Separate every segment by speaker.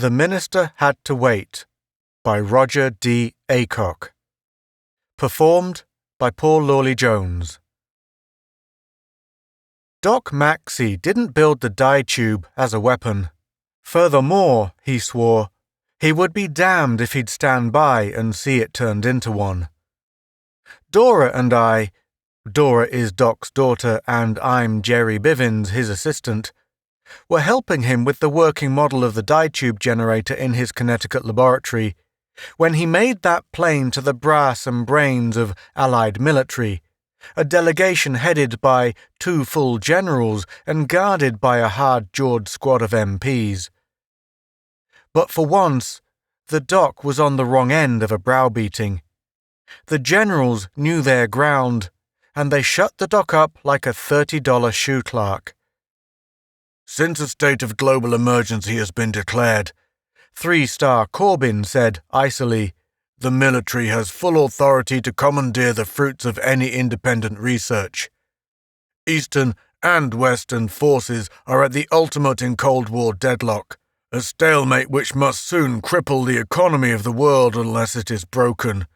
Speaker 1: The Minister Had to Wait by Roger D. Aycock. Performed by Paul Lawley-Jones. Doc Maxey didn't build the dye tube as a weapon. Furthermore, he swore, he would be damned if he'd stand by and see it turned into one. Dora and I, Dora is Doc's daughter and I'm Jerry Bivins, his assistant, were helping him with the working model of the dye tube generator in his Connecticut laboratory when he made that plain to the brass and brains of Allied military, a delegation headed by 2 full generals and guarded by a hard-jawed squad of MPs. But for once, the doc was on the wrong end of a browbeating. The generals knew their ground, and they shut the doc up like a $30 shoe clerk. "Since a state of global emergency has been declared," 3-star Corbin said icily, "the military has full authority to commandeer the fruits of any independent research. Eastern and Western forces are at the ultimate in Cold War deadlock, a stalemate which must soon cripple the economy of the world unless it is broken.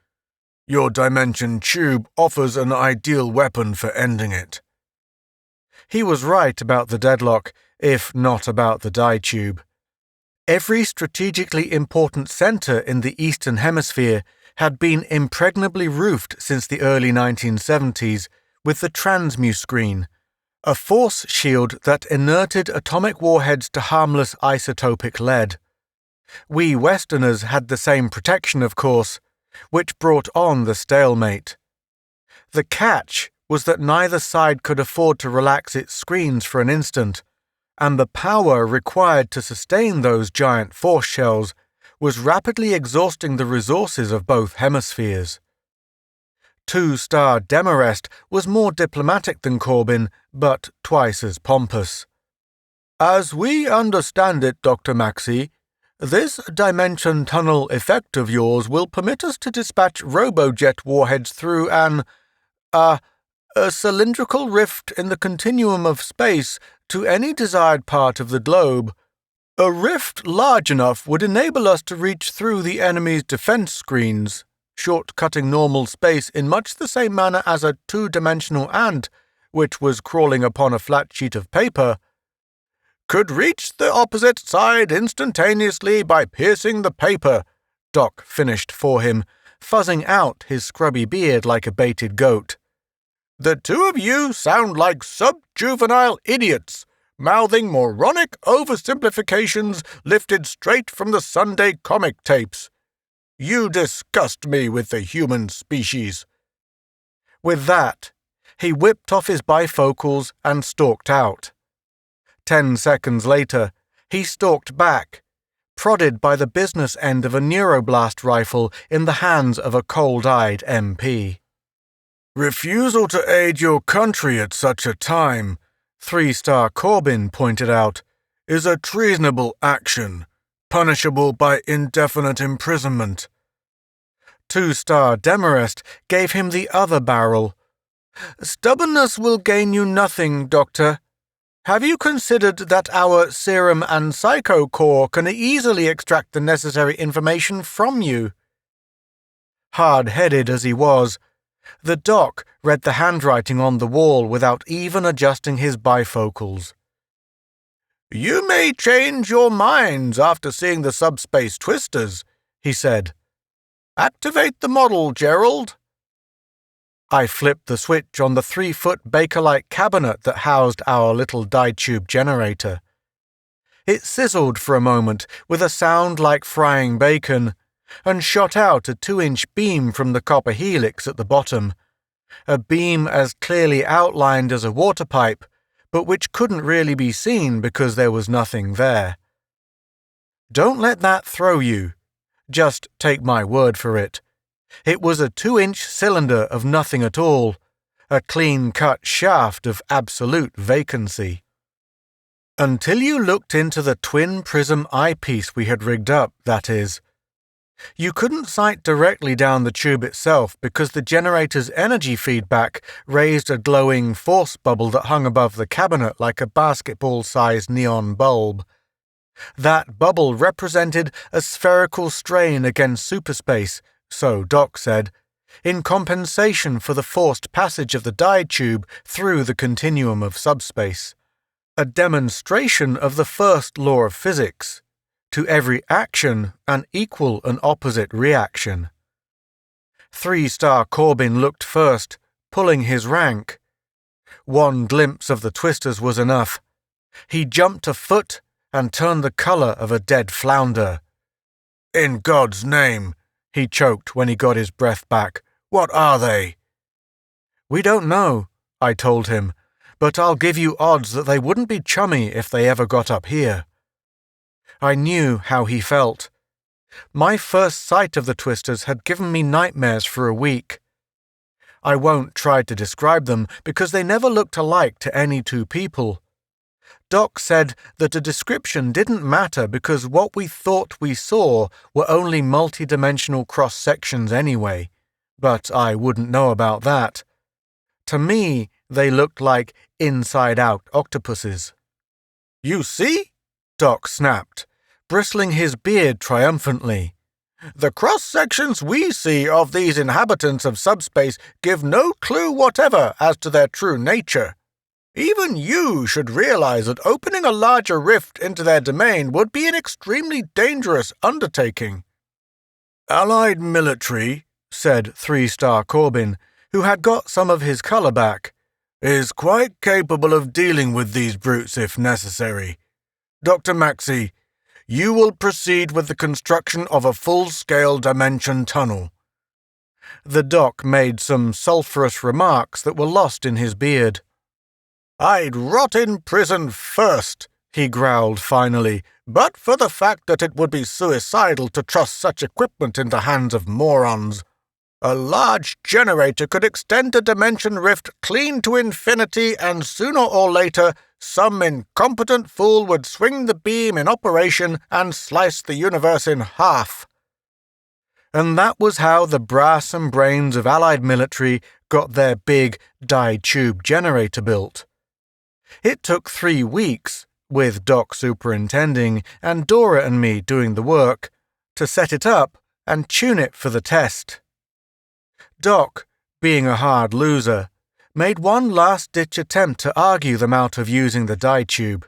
Speaker 1: Your Dimension Tube offers an ideal weapon for ending it." He was right about the deadlock, if not about the dye tube. Every strategically important center in the Eastern Hemisphere had been impregnably roofed since the early 1970s with the Transmuscreen, a force shield that inerted atomic warheads to harmless isotopic lead. We Westerners had the same protection, of course, which brought on the stalemate. The catch was that neither side could afford to relax its screens for an instant, and the power required to sustain those giant force shells was rapidly exhausting the resources of both hemispheres. 2-star Demarest was more diplomatic than Corbin, but twice as pompous. "As we understand it, Dr. Maxey, this dimension tunnel effect of yours will permit us to dispatch robojet warheads through a cylindrical rift in the continuum of space to any desired part of the globe. A rift large enough would enable us to reach through the enemy's defense screens, short-cutting normal space in much the same manner as a 2-dimensional ant, which was crawling upon a flat sheet of paper, could reach the opposite side instantaneously by piercing the paper," Doc finished for him, fuzzing out his scrubby beard like a baited goat. "The two of you sound like sub-juvenile idiots, mouthing moronic oversimplifications lifted straight from the Sunday comic tapes. You disgust me with the human species." With that, he whipped off his bifocals and stalked out. 10 seconds later, he stalked back, prodded by the business end of a neuroblast rifle in the hands of a cold-eyed MP. "Refusal to aid your country at such a time," 3-star Corbin pointed out, "is a treasonable action, punishable by indefinite imprisonment." 2-star Demarest gave him the other barrel. "Stubbornness will gain you nothing, Doctor. Have you considered that our serum and psycho core can easily extract the necessary information from you?" Hard-headed as he was, the doc read the handwriting on the wall without even adjusting his bifocals. "You may change your minds after seeing the subspace twisters," he said. "Activate the model, Gerald." I flipped the switch on the 3-foot Bakelite cabinet that housed our little dye tube generator. It sizzled for a moment with a sound like frying bacon, and shot out a 2-inch beam from the copper helix at the bottom, a beam as clearly outlined as a water pipe, but which couldn't really be seen because there was nothing there. Don't let that throw you. Just take my word for it. It was a 2-inch cylinder of nothing at all, a clean-cut shaft of absolute vacancy. Until you looked into the twin-prism eyepiece we had rigged up, that is. You couldn't sight directly down the tube itself because the generator's energy feedback raised a glowing force bubble that hung above the cabinet like a basketball-sized neon bulb. That bubble represented a spherical strain against superspace, so Doc said, in compensation for the forced passage of the dye tube through the continuum of subspace. A demonstration of the first law of physics. To every action, an equal and opposite reaction. 3-star Corbin looked first, pulling his rank. One glimpse of the twisters was enough. He jumped a foot and turned the colour of a dead flounder. "In God's name," he choked when he got his breath back. "What are they?" "We don't know," I told him, "but I'll give you odds that they wouldn't be chummy if they ever got up here." I knew how he felt. My first sight of the twisters had given me nightmares for a week. I won't try to describe them because they never looked alike to any two people. Doc said that a description didn't matter because what we thought we saw were only multi-dimensional cross-sections anyway, but I wouldn't know about that. To me, they looked like inside-out octopuses. "You see?" Doc snapped, bristling his beard triumphantly. "The cross-sections we see of these inhabitants of subspace give no clue whatever as to their true nature. Even you should realize that opening a larger rift into their domain would be an extremely dangerous undertaking." "Allied military," said 3-star Corbin, who had got some of his colour back, "is quite capable of dealing with these brutes if necessary. Dr. Maxey, you will proceed with the construction of a full-scale dimension tunnel." The doc made some sulphurous remarks that were lost in his beard. "I'd rot in prison first," he growled finally, "but for the fact that it would be suicidal to trust such equipment in the hands of morons. A large generator could extend a dimension rift clean to infinity, and sooner or later some incompetent fool would swing the beam in operation and slice the universe in half." And that was how the brass and brains of Allied military got their big dye tube generator built. It took 3 weeks, with Doc superintending and Dora and me doing the work, to set it up and tune it for the test. Doc, being a hard loser, made one last-ditch attempt to argue them out of using the dye tube.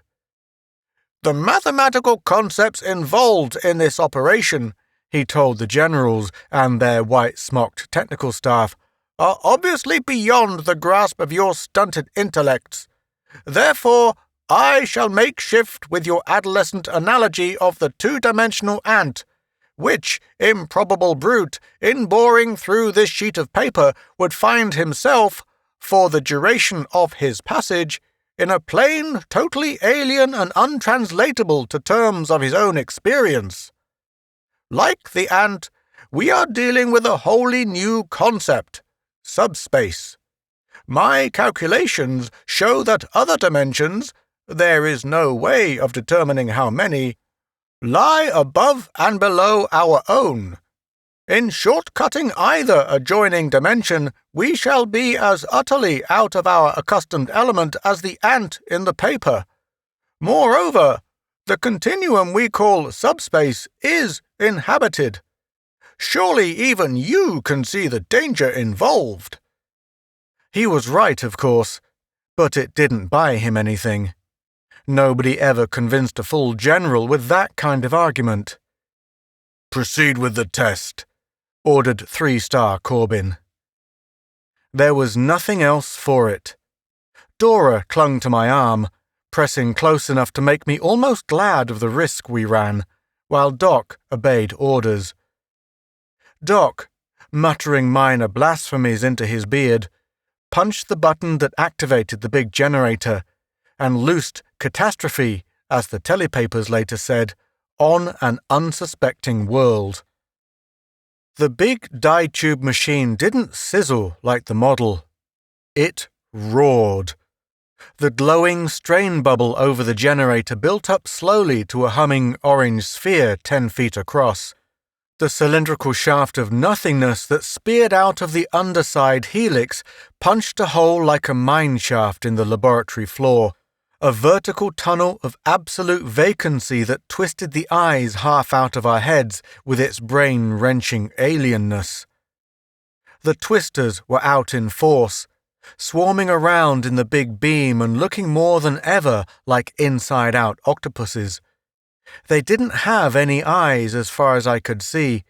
Speaker 1: "The mathematical concepts involved in this operation," he told the generals and their white-smocked technical staff, "are obviously beyond the grasp of your stunted intellects. Therefore, I shall make shift with your adolescent analogy of the two-dimensional ant, which improbable brute, in boring through this sheet of paper, would find himself, for the duration of his passage, in a plane totally alien and untranslatable to terms of his own experience. Like the ant, we are dealing with a wholly new concept, subspace. My calculations show that other dimensions, there is no way of determining how many, lie above and below our own. In short-cutting either adjoining dimension, we shall be as utterly out of our accustomed element as the ant in the paper. Moreover, the continuum we call subspace is inhabited. Surely even you can see the danger involved." He was right, of course, but it didn't buy him anything. Nobody ever convinced a full general with that kind of argument. "Proceed with the test," ordered 3-star Corbin. There was nothing else for it. Dora clung to my arm, pressing close enough to make me almost glad of the risk we ran, while Doc obeyed orders. Doc, muttering minor blasphemies into his beard, punched the button that activated the big generator, and loosed catastrophe, as the telepapers later said, on an unsuspecting world. The big dye tube machine didn't sizzle like the model. It roared. The glowing strain bubble over the generator built up slowly to a humming orange sphere 10 feet across. The cylindrical shaft of nothingness that speared out of the underside helix punched a hole like a mine shaft in the laboratory floor, A vertical tunnel of absolute vacancy that twisted the eyes half out of our heads with its brain-wrenching alienness. The twisters were out in force, swarming around in the big beam and looking more than ever like inside-out octopuses. They didn't have any eyes as far as I could see,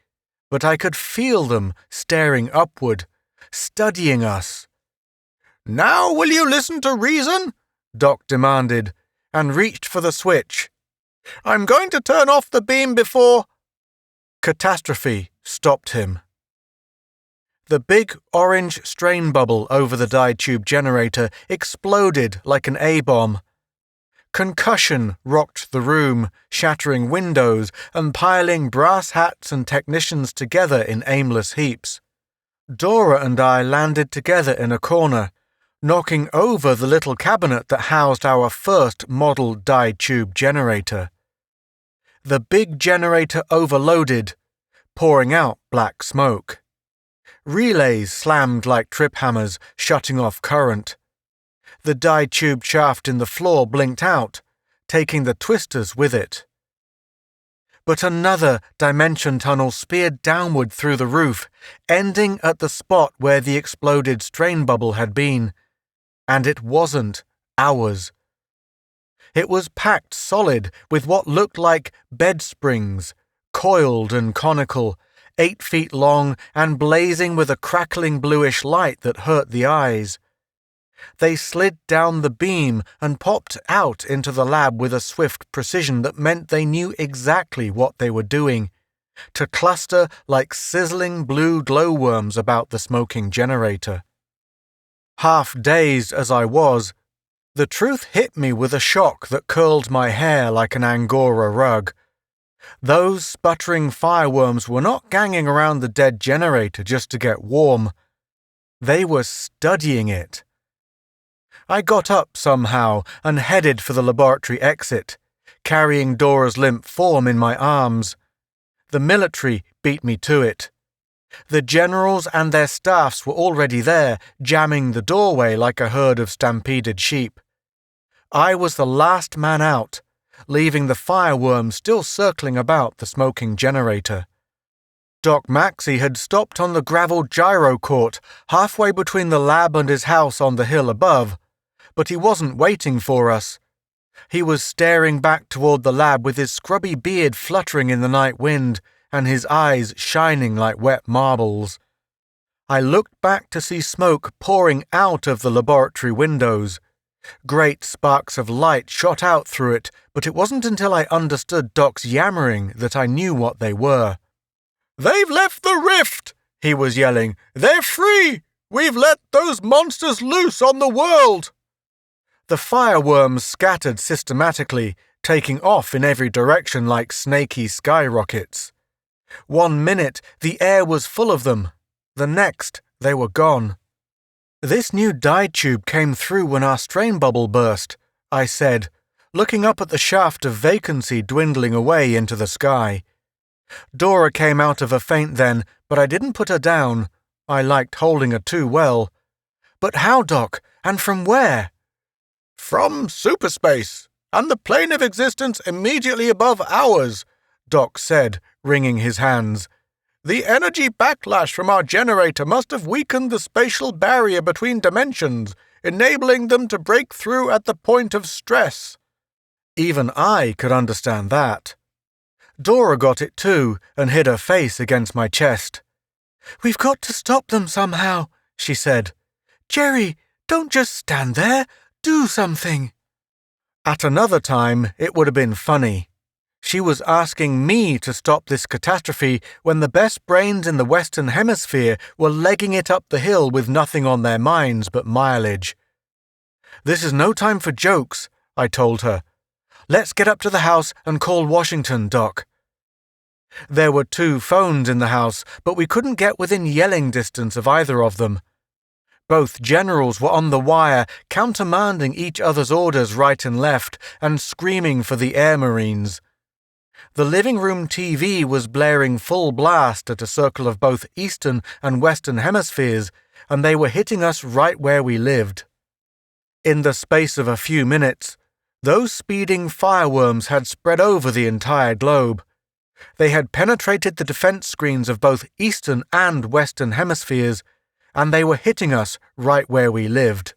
Speaker 1: but I could feel them staring upward, studying us. "Now will you listen to reason?" Doc demanded, and reached for the switch. "I'm going to turn off the beam before—" Catastrophe stopped him. The big orange strain bubble over the diode-tube generator exploded like an A-bomb. Concussion rocked the room, shattering windows and piling brass hats and technicians together in aimless heaps. Dora and I landed together in a corner, knocking over the little cabinet that housed our first model diode-tube generator. The big generator overloaded, pouring out black smoke. Relays slammed like trip hammers, shutting off current. The diode-tube shaft in the floor blinked out, taking the twisters with it. But another dimension tunnel speared downward through the roof, ending at the spot where the exploded strain bubble had been. And it wasn't ours. It was packed solid with what looked like bed springs, coiled and conical, 8 feet long and blazing with a crackling bluish light that hurt the eyes. They slid down the beam and popped out into the lab with a swift precision that meant they knew exactly what they were doing, to cluster like sizzling blue glowworms about the smoking generator. Half dazed as I was, the truth hit me with a shock that curled my hair like an Angora rug. Those sputtering fireworms were not ganging around the dead generator just to get warm. They were studying it. I got up somehow and headed for the laboratory exit, carrying Dora's limp form in my arms. The military beat me to it. The generals and their staffs were already there, jamming the doorway like a herd of stampeded sheep. I was the last man out, leaving the fireworms still circling about the smoking generator. Doc Maxey had stopped on the gravel gyro court halfway between the lab and his house on the hill above, but he wasn't waiting for us. He was staring back toward the lab with his scrubby beard fluttering in the night wind and his eyes shining like wet marbles. I looked back to see smoke pouring out of the laboratory windows. Great sparks of light shot out through it, but it wasn't until I understood Doc's yammering that I knew what they were. "They've left the rift!" he was yelling. "They're free! We've let those monsters loose on the world!" The fireworms scattered systematically, taking off in every direction like snaky skyrockets. 1 minute, the air was full of them. The next, they were gone. "This new diode tube came through when our strain bubble burst," I said, looking up at the shaft of vacancy dwindling away into the sky. Dora came out of a faint then, but I didn't put her down. I liked holding her too well. "But how, Doc? And from where?" "From superspace, and the plane of existence immediately above ours," Doc said, wringing his hands. "The energy backlash from our generator must have weakened the spatial barrier between dimensions, enabling them to break through at the point of stress." Even I could understand that. Dora got it too, and hid her face against my chest. "We've got to stop them somehow," she said. "Jerry, don't just stand there. Do something." At another time, it would have been funny. She was asking me to stop this catastrophe when the best brains in the Western Hemisphere were legging it up the hill with nothing on their minds but mileage. "This is no time for jokes," I told her. "Let's get up to the house and call Washington, Doc." There were 2 phones in the house, but we couldn't get within yelling distance of either of them. Both generals were on the wire, countermanding each other's orders right and left, and screaming for the Air Marines. The living room TV was blaring full blast at a circle of both Eastern and Western hemispheres, and they were hitting us right where we lived. In the space of a few minutes, Those speeding fireworms had spread over the entire globe. They had penetrated the defense screens of both Eastern and Western hemispheres, and they were hitting us right where we lived.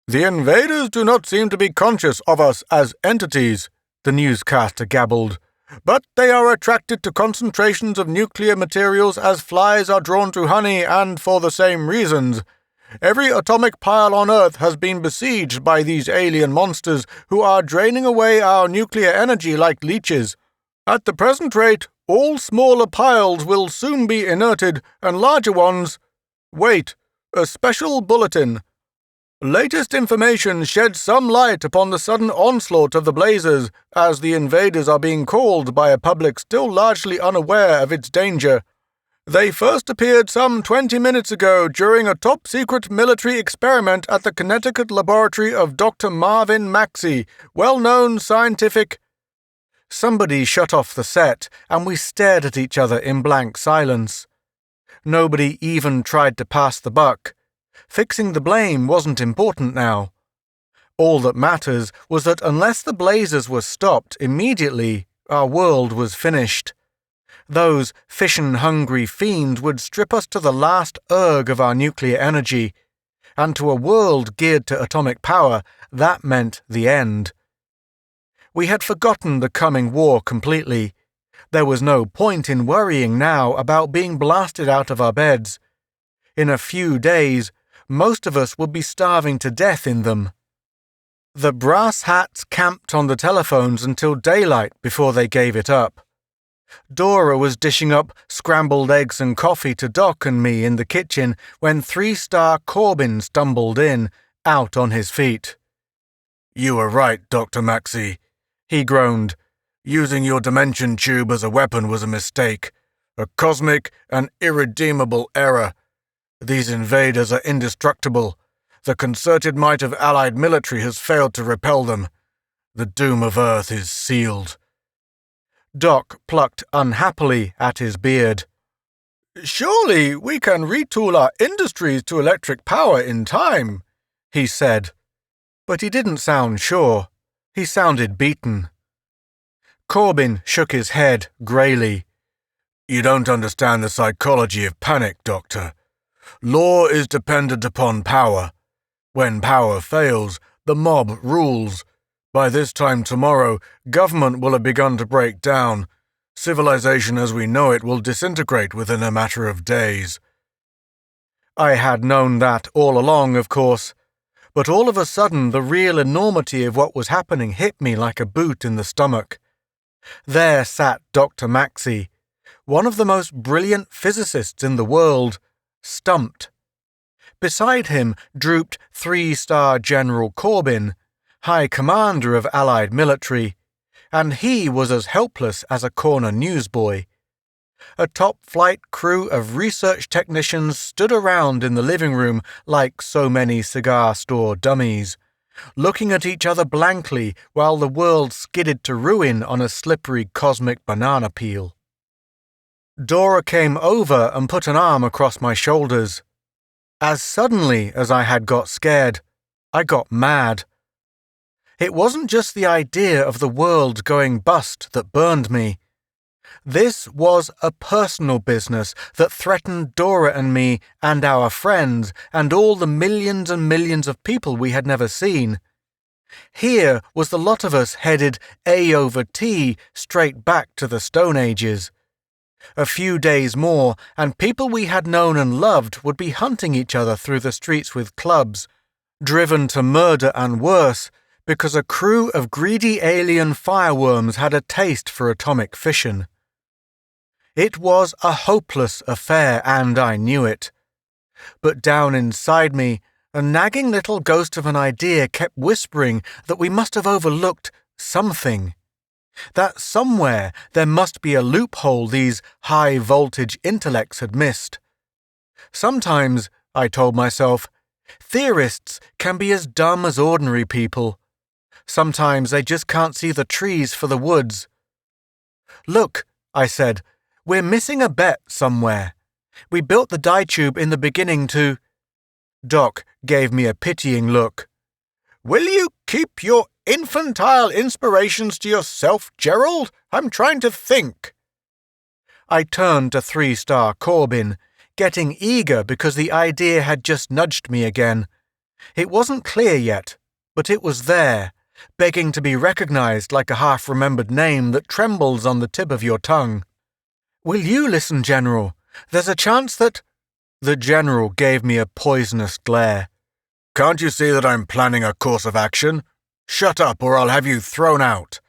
Speaker 1: "The invaders do not seem to be conscious of us as entities," the newscaster gabbled, "but they are attracted to concentrations of nuclear materials as flies are drawn to honey, and for the same reasons. Every atomic pile on Earth has been besieged by these alien monsters who are draining away our nuclear energy like leeches. At the present rate, all smaller piles will soon be inerted, and larger ones— Wait, a special bulletin. Latest information sheds some light upon the sudden onslaught of the blazes, as the invaders are being called by a public still largely unaware of its danger. They first appeared some 20 minutes ago during a top-secret military experiment at the Connecticut laboratory of Dr. Marvin Maxey, well-known scientific—" Somebody shut off the set, and we stared at each other in blank silence. Nobody even tried to pass the buck. Fixing the blame wasn't important now. All that matters was that unless the blazes were stopped immediately, our world was finished. Those fission-hungry fiends would strip us to the last erg of our nuclear energy, and to a world geared to atomic power, that meant the end. We had forgotten the coming war completely. There was no point in worrying now about being blasted out of our beds. In a few days, most of us would be starving to death in them. The brass hats camped on the telephones until daylight before they gave it up. Dora was dishing up scrambled eggs and coffee to Doc and me in the kitchen when 3-star Corbin stumbled in, out on his feet. "You were right, Dr. Maxey," he groaned. "Using your dimension tube as a weapon was a mistake. A cosmic and irredeemable error. These invaders are indestructible. The concerted might of Allied military has failed to repel them. The doom of Earth is sealed." Doc plucked unhappily at his beard. "Surely we can retool our industries to electric power in time," he said. But he didn't sound sure. He sounded beaten. Corbin shook his head greyly. "You don't understand the psychology of panic, Doctor. Law is dependent upon power. When power fails, the mob rules. By this time tomorrow, government will have begun to break down. Civilization as we know it will disintegrate within a matter of days." I had known that all along, of course, but all of a sudden the real enormity of what was happening hit me like a boot in the stomach. There sat Dr. Maxey, one of the most brilliant physicists in the world, stumped. Beside him drooped 3-star General Corbin, High Commander of Allied military, and he was as helpless as a corner newsboy. A top-flight crew of research technicians stood around in the living room like so many cigar store dummies, looking at each other blankly while the world skidded to ruin on a slippery cosmic banana peel. Dora came over and put an arm across my shoulders. As suddenly as I had got scared, I got mad. It wasn't just the idea of the world going bust that burned me. This was a personal business that threatened Dora and me and our friends and all the millions and millions of people we had never seen. Here was the lot of us headed A over T straight back to the Stone Ages. A few days more, and people we had known and loved would be hunting each other through the streets with clubs, driven to murder and worse, because a crew of greedy alien fireworms had a taste for atomic fission. It was a hopeless affair, and I knew it. But down inside me, a nagging little ghost of an idea kept whispering that we must have overlooked something. That somewhere there must be a loophole these high-voltage intellects had missed. Sometimes, I told myself, theorists can be as dumb as ordinary people. Sometimes they just can't see the trees for the woods. "Look," I said, "we're missing a bet somewhere. We built the dye tube in the beginning to—" Doc gave me a pitying look. "Will you keep your infantile inspirations to yourself, Gerald? I'm trying to think. I turned to 3-star Corbin, getting eager because the idea had just nudged me again. It wasn't clear yet, but it was there, begging to be recognized like a half-remembered name that trembles on the tip of your tongue. Will you listen, General? There's a chance that... The General gave me a poisonous glare. Can't you see that I'm planning a course of action? Shut up or I'll have you thrown out.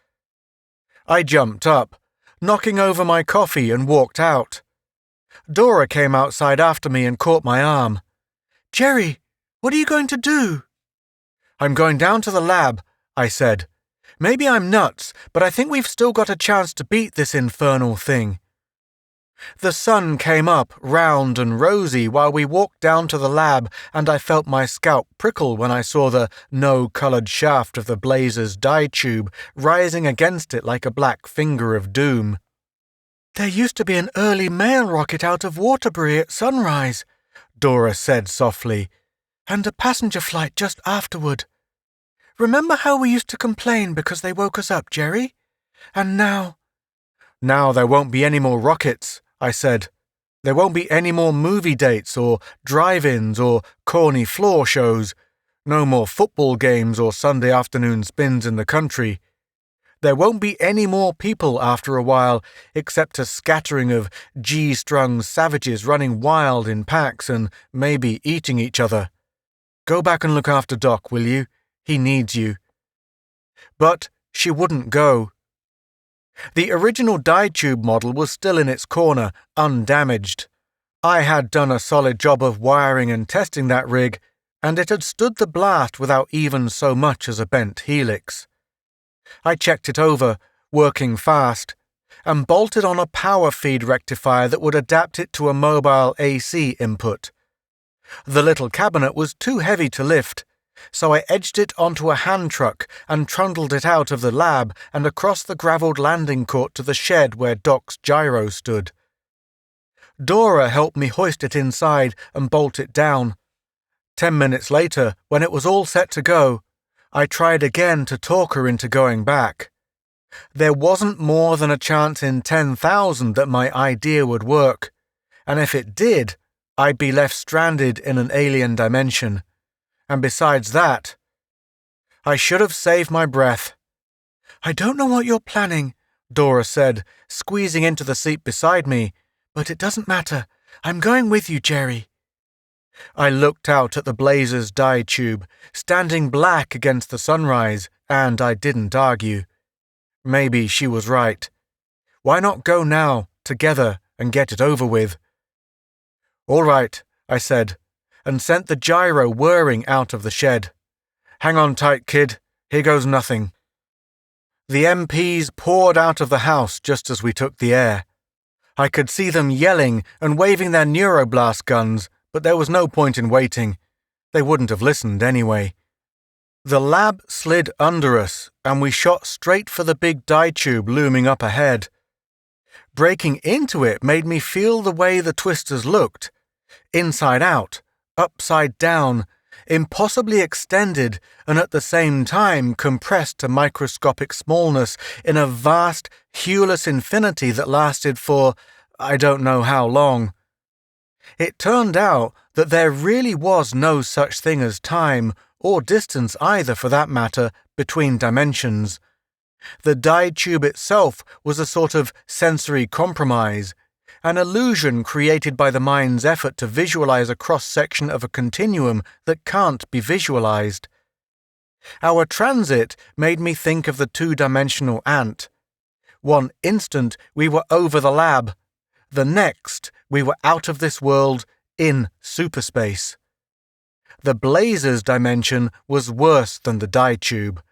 Speaker 1: I jumped up, knocking over my coffee, and walked out. Dora came outside after me and caught my arm. Jerry, what are you going to do? I'm going down to the lab, I said. Maybe I'm nuts, but I think we've still got a chance to beat this infernal thing. The sun came up, round and rosy, while we walked down to the lab, and I felt my scalp prickle when I saw the no-coloured shaft of the blazer's dye tube rising against it like a black finger of doom. There used to be an early mail rocket out of Waterbury at sunrise, Dora said softly, and a passenger flight just afterward. Remember how we used to complain because they woke us up, Jerry? And now... Now there won't be any more rockets, I said. There won't be any more movie dates or drive-ins or corny floor shows. No more football games or Sunday afternoon spins in the country. There won't be any more people after a while, except a scattering of G-strung savages running wild in packs and maybe eating each other. Go back and look after Doc, will you? He needs you. But she wouldn't go. The original dye tube model was still in its corner, undamaged. I had done a solid job of wiring and testing that rig, and it had stood the blast without even so much as a bent helix. I checked it over, working fast, and bolted on a power feed rectifier that would adapt it to a mobile AC input. The little cabinet was too heavy to lift, so I edged it onto a hand truck and trundled it out of the lab and across the gravelled landing court to the shed where Doc's gyro stood. Dora helped me hoist it inside and bolt it down. 10 minutes later, when it was all set to go, I tried again to talk her into going back. There wasn't more than a chance in 10,000 that my idea would work, and if it did, I'd be left stranded in an alien dimension. And besides that, I should have saved my breath. I don't know what you're planning, Dora said, squeezing into the seat beside me, but it doesn't matter. I'm going with you, Jerry. I looked out at the blazer's dye tube, standing black against the sunrise, and I didn't argue. Maybe she was right. Why not go now, together, and get it over with? All right, I said, and sent the gyro whirring out of the shed. Hang on tight, kid. Here goes nothing. The MPs poured out of the house just as we took the air. I could see them yelling and waving their neuroblast guns, but there was no point in waiting. They wouldn't have listened anyway. The lab slid under us, and we shot straight for the big dye tube looming up ahead. Breaking into it made me feel the way the twisters looked. Inside out, upside down, impossibly extended and at the same time compressed to microscopic smallness in a vast, hueless infinity that lasted for I don't know how long. It turned out that there really was no such thing as time, or distance either for that matter, between dimensions. The dye tube itself was a sort of sensory compromise, an illusion created by the mind's effort to visualize a cross-section of a continuum that can't be visualized. Our transit made me think of the two-dimensional ant. One instant we were over the lab. The next we were out of this world, in superspace. The blazer's dimension was worse than the dye tube.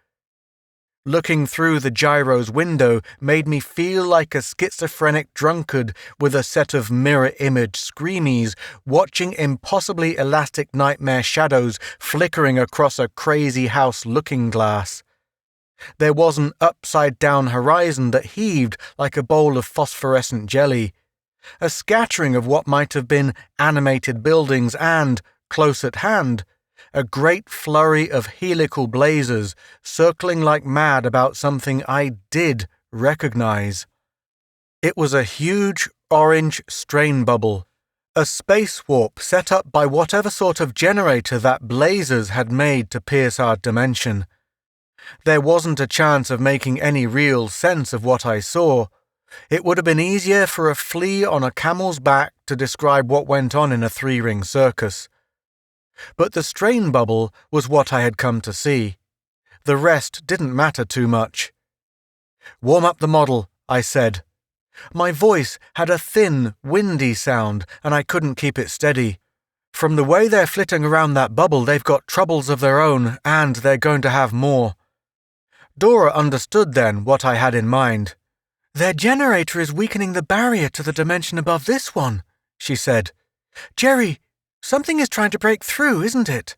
Speaker 1: Looking through the gyro's window made me feel like a schizophrenic drunkard with a set of mirror-image screamies watching impossibly elastic nightmare shadows flickering across a crazy house looking glass. There was an upside-down horizon that heaved like a bowl of phosphorescent jelly, a scattering of what might have been animated buildings and, close at hand, a great flurry of helical blazes circling like mad about something I did recognize. It was a huge orange strain bubble, a space warp set up by whatever sort of generator that blazes had made to pierce our dimension. There wasn't a chance of making any real sense of what I saw. It would have been easier for a flea on a camel's back to describe what went on in a three-ring circus. But the strain bubble was what I had come to see. The rest didn't matter too much. "Warm up the model," I said. My voice had a thin, windy sound, and I couldn't keep it steady. From the way they're flitting around that bubble, they've got troubles of their own, and they're going to have more. Dora understood then what I had in mind. "Their generator is weakening the barrier to the dimension above this one," she said. "Jerry, something is trying to break through, isn't it?"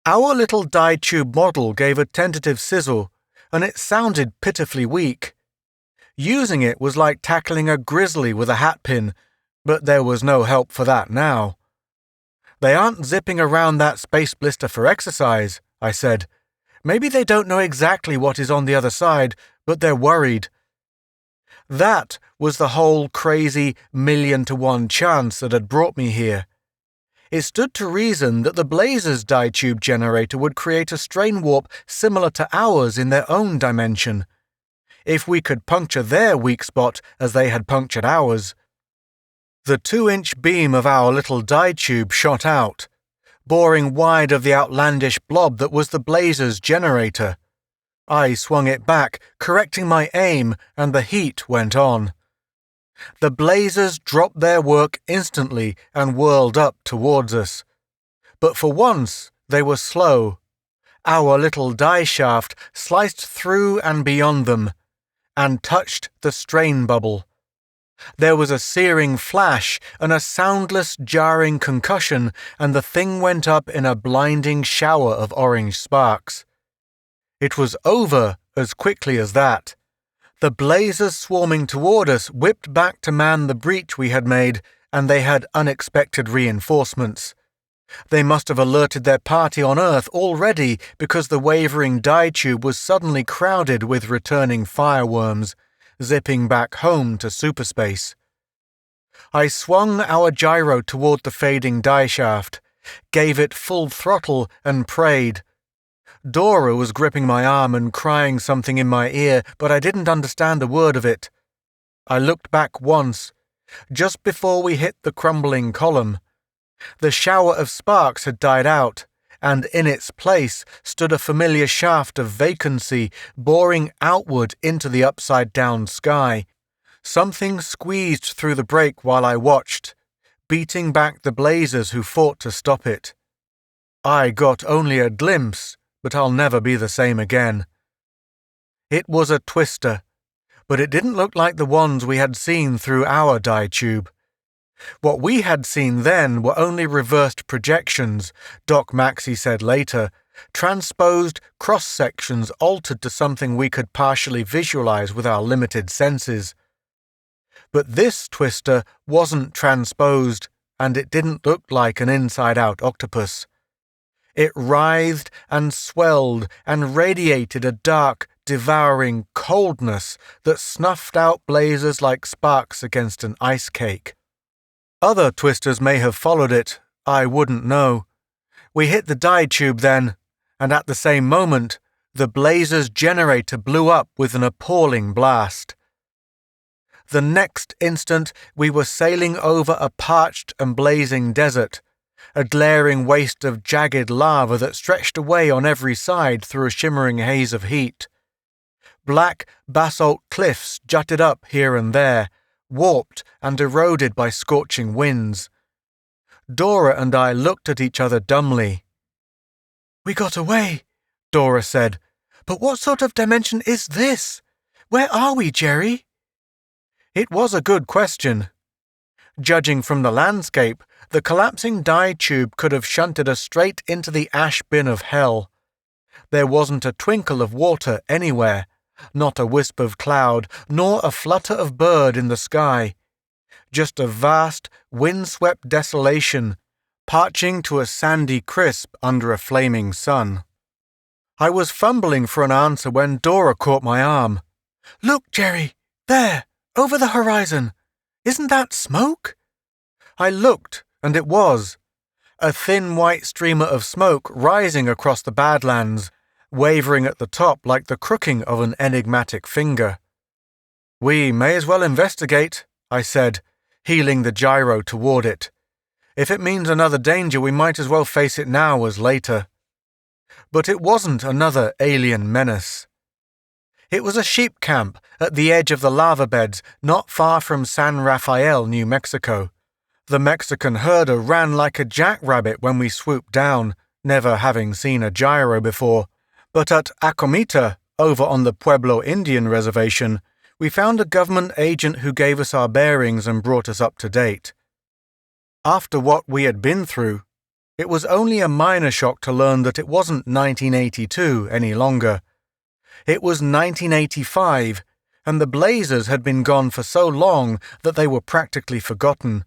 Speaker 1: Our little dye tube model gave a tentative sizzle, and it sounded pitifully weak. Using it was like tackling a grizzly with a hatpin, but there was no help for that now. "They aren't zipping around that space blister for exercise," I said. "Maybe they don't know exactly what is on the other side, but they're worried." That was the whole crazy 1,000,000-to-1 chance that had brought me here. It stood to reason that the Blazers' dye tube generator would create a strain warp similar to ours in their own dimension. If we could puncture their weak spot as they had punctured ours. The 2-inch beam of our little dye tube shot out, boring wide of the outlandish blob that was the Blazers' generator. I swung it back, correcting my aim, and the heat went on. The Blazers dropped their work instantly and whirled up towards us. But for once, they were slow. Our little dye shaft sliced through and beyond them, and touched the strain bubble. There was a searing flash and a soundless, jarring concussion, and the thing went up in a blinding shower of orange sparks. It was over as quickly as that. The Blazers swarming toward us whipped back to man the breach we had made, and they had unexpected reinforcements. They must have alerted their party on Earth already because the wavering dye tube was suddenly crowded with returning fireworms, zipping back home to superspace. I swung our gyro toward the fading dye shaft, gave it full throttle, and prayed. Dora was gripping my arm and crying something in my ear, but I didn't understand a word of it. I looked back once, just before we hit the crumbling column. The shower of sparks had died out, and in its place stood a familiar shaft of vacancy boring outward into the upside-down sky. Something squeezed through the break while I watched, beating back the Blazers who fought to stop it. I got only a glimpse, but I'll never be the same again. It was a twister, but it didn't look like the ones we had seen through our dye tube. What we had seen then were only reversed projections, Doc Maxey said later, transposed cross-sections altered to something we could partially visualize with our limited senses. But this twister wasn't transposed, and it didn't look like an inside-out octopus. It writhed and swelled and radiated a dark, devouring coldness that snuffed out blazers like sparks against an ice cake. Other twisters may have followed it, I wouldn't know. We hit the dye tube then, and at the same moment, the Blazers' generator blew up with an appalling blast. The next instant, we were sailing over a parched and blazing desert, a glaring waste of jagged lava that stretched away on every side through a shimmering haze of heat. Black basalt cliffs jutted up here and there, warped and eroded by scorching winds. Dora and I looked at each other dumbly. "We got away," Dora said. "But what sort of dimension is this? Where are we, Jerry?" It was a good question. Judging from the landscape, the collapsing dye tube could have shunted us straight into the ash bin of hell. There wasn't a twinkle of water anywhere, not a wisp of cloud, nor a flutter of bird in the sky. Just a vast, wind-swept desolation, parching to a sandy crisp under a flaming sun. I was fumbling for an answer when Dora caught my arm. "Look, Jerry! There! Over the horizon! Isn't that smoke?" I looked, and it was. A thin white streamer of smoke rising across the Badlands, wavering at the top like the crooking of an enigmatic finger. "We may as well investigate," I said, heeling the gyro toward it. "If it means another danger, we might as well face it now as later." But it wasn't another alien menace. It was a sheep camp at the edge of the lava beds not far from San Rafael, New Mexico. The Mexican herder ran like a jackrabbit when we swooped down, never having seen a gyro before. But at Acomita, over on the Pueblo Indian Reservation, we found a government agent who gave us our bearings and brought us up to date. After what we had been through, it was only a minor shock to learn that it wasn't 1982 any longer. It was 1985, and the blazers had been gone for so long that they were practically forgotten.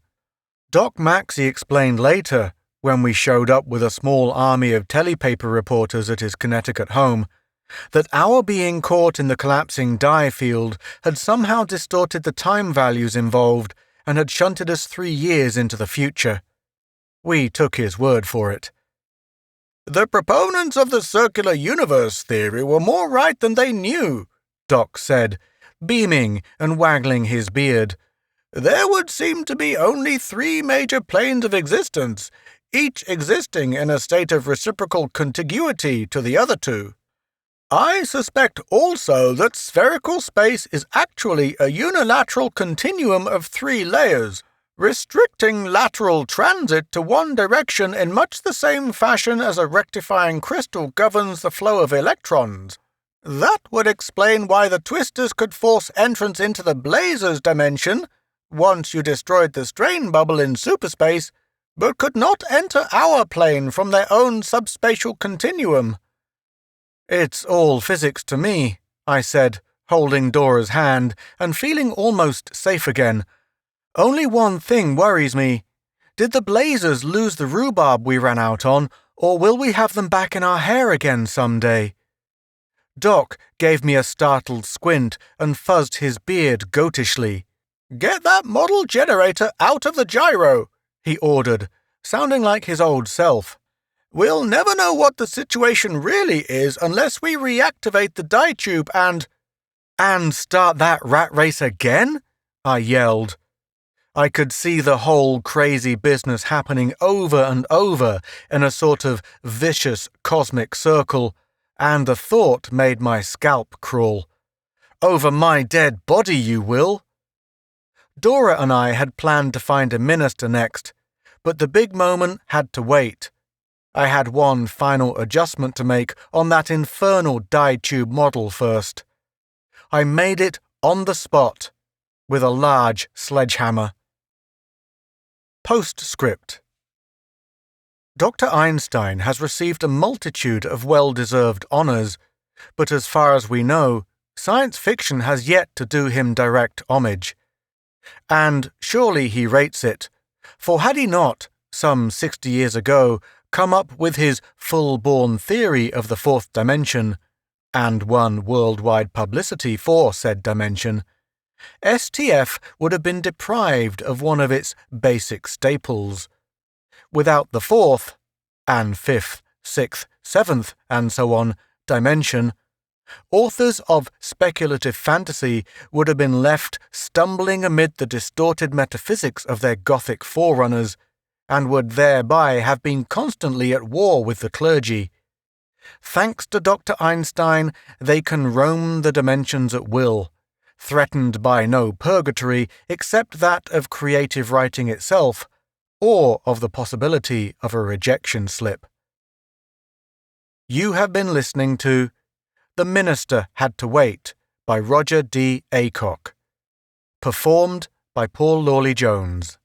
Speaker 1: Doc Maxey explained later, when we showed up with a small army of telepaper reporters at his Connecticut home, that our being caught in the collapsing dye field had somehow distorted the time values involved and had shunted us 3 years into the future. We took his word for it. "The proponents of the circular universe theory were more right than they knew," Doc said, beaming and waggling his beard. "There would seem to be only 3 major planes of existence, each existing in a state of reciprocal contiguity to the other 2. I suspect also that spherical space is actually a unilateral continuum of 3 layers, restricting lateral transit to one direction in much the same fashion as a rectifying crystal governs the flow of electrons. That would explain why the twisters could force entrance into the blazers dimension, once you destroyed the strain bubble in superspace, but could not enter our plane from their own subspatial continuum." "It's all physics to me," I said, holding Dora's hand and feeling almost safe again. "Only one thing worries me. Did the blazers lose the rhubarb we ran out on, or will we have them back in our hair again someday?" Doc gave me a startled squint and fuzzed his beard goatishly. "Get that model generator out of the gyro," he ordered, sounding like his old self. "We'll never know what the situation really is unless we reactivate the dye tube and—" "And start that rat race again?" I yelled. I could see the whole crazy business happening over and over in a sort of vicious cosmic circle, and the thought made my scalp crawl. "Over my dead body, you will." Dora and I had planned to find a minister next, but the big moment had to wait. I had one final adjustment to make on that infernal dye tube model first. I made it on the spot, with a large sledgehammer. Postscript. Dr. Einstein has received a multitude of well-deserved honors, but as far as we know, science fiction has yet to do him direct homage. And surely he rates it, for had he not, some 60 years ago, come up with his full-born theory of the 4th dimension, and won worldwide publicity for said dimension, STF would have been deprived of one of its basic staples. Without the 4th, and 5th, 6th, 7th, and so on, dimension, authors of speculative fantasy would have been left stumbling amid the distorted metaphysics of their Gothic forerunners, and would thereby have been constantly at war with the clergy. Thanks to Dr. Einstein, they can roam the dimensions at will, threatened by no purgatory except that of creative writing itself, or of the possibility of a rejection slip. You have been listening to The Minister Had to Wait by Roger D. Aycock. Performed by Paul Lawley Jones.